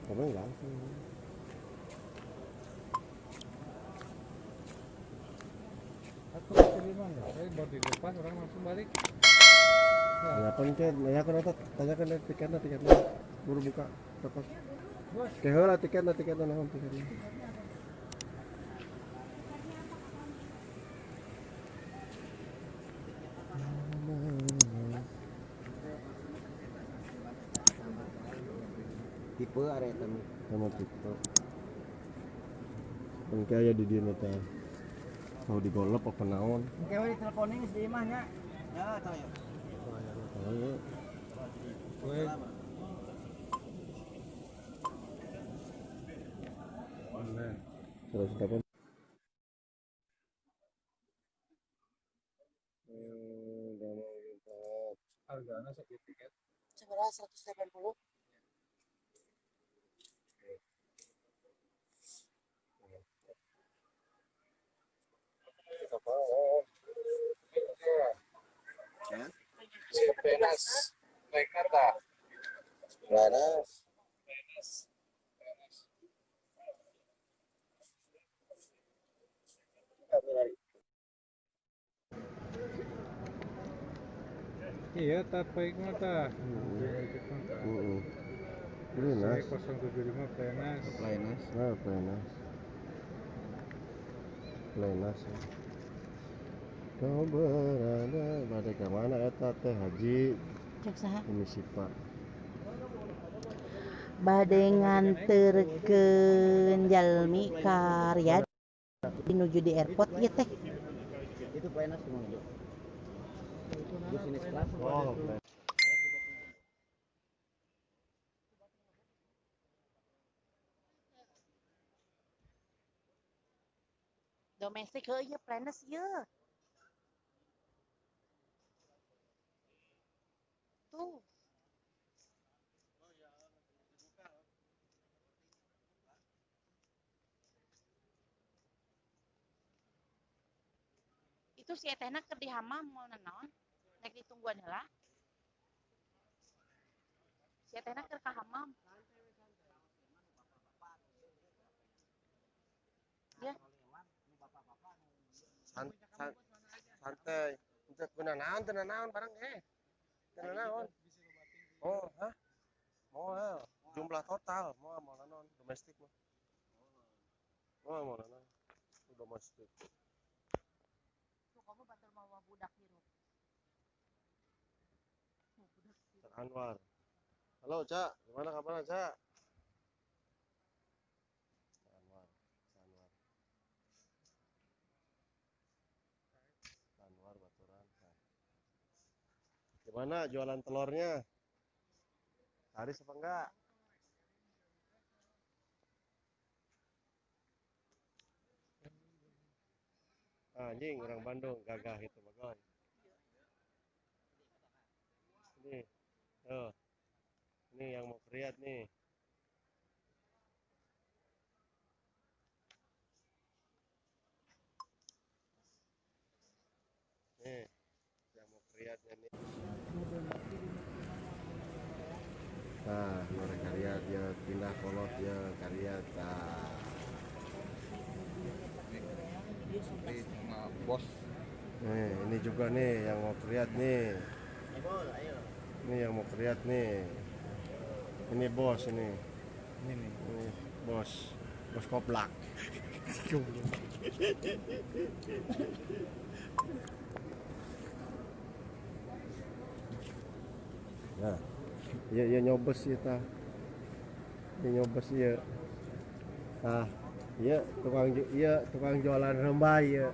Ngomong langsung. Aku kasih 5 ya, saya baru di depan orang langsung balik. Ya kan tanyakan otot, tanyakan tiketnya, buru buka toko. Keheula tiketnya naon tiketnya. Tipe area itu Sama tipe. Kan kaya di dieu teh. Mau digolep apa naon? oke we diteleponin geus di imahnya ya tahu ya Tahu. Gue Terus telepon. Udah mau lipat. harganya segitu tiket. seberapa 180 ya Penas, Mengantar. Laras Iya, tapi mata. Penas. 075 Penas. Lainnya Nah, penas. Penas. Kau berada pada ke mana eta teh Haji? Cek saha? Ini Sipa. Bade nganterkeun jalmi ka Riyadh menuju di airport ieu teh. itu Lainnya semua itu bisnis kelas Oh, Domestik heuh ieu planes ieu. Tuh. Itu si etehna keur di hamam mau naon? Nek ditungguan heula. Si etehna keur ka hamam. Ya, santai. Untuk beunang naon barang Beunang naon? Oh, hah? Mau jumlah total, mau naon domestik mah. Mau naon? Domestik. tuh kamu batur mawa budak hirup. Anwar. Halo, Cak. Gimana kabarnya, Cak? Anwar. Anwar baturan. Gimana jualan telurnya? Laris apa enggak? Anjing, orang Bandung gagah itu bagon. Ini, tuh. Ini yang mau kriat nih. Nih, yang mau kriatnya nih. Nah, mereka kriat ya pindah kolot ya kriat. Ini sama bos. Nih, ini juga nih yang mau kriat nih. Ini yang mau kriat nih. Ini bos ini. Ini nih. Ini bos. Bos koplak. Nah, ya nyobes ya ta. Ya nyobes ya. Ah, iya tukang jualan rembah ya.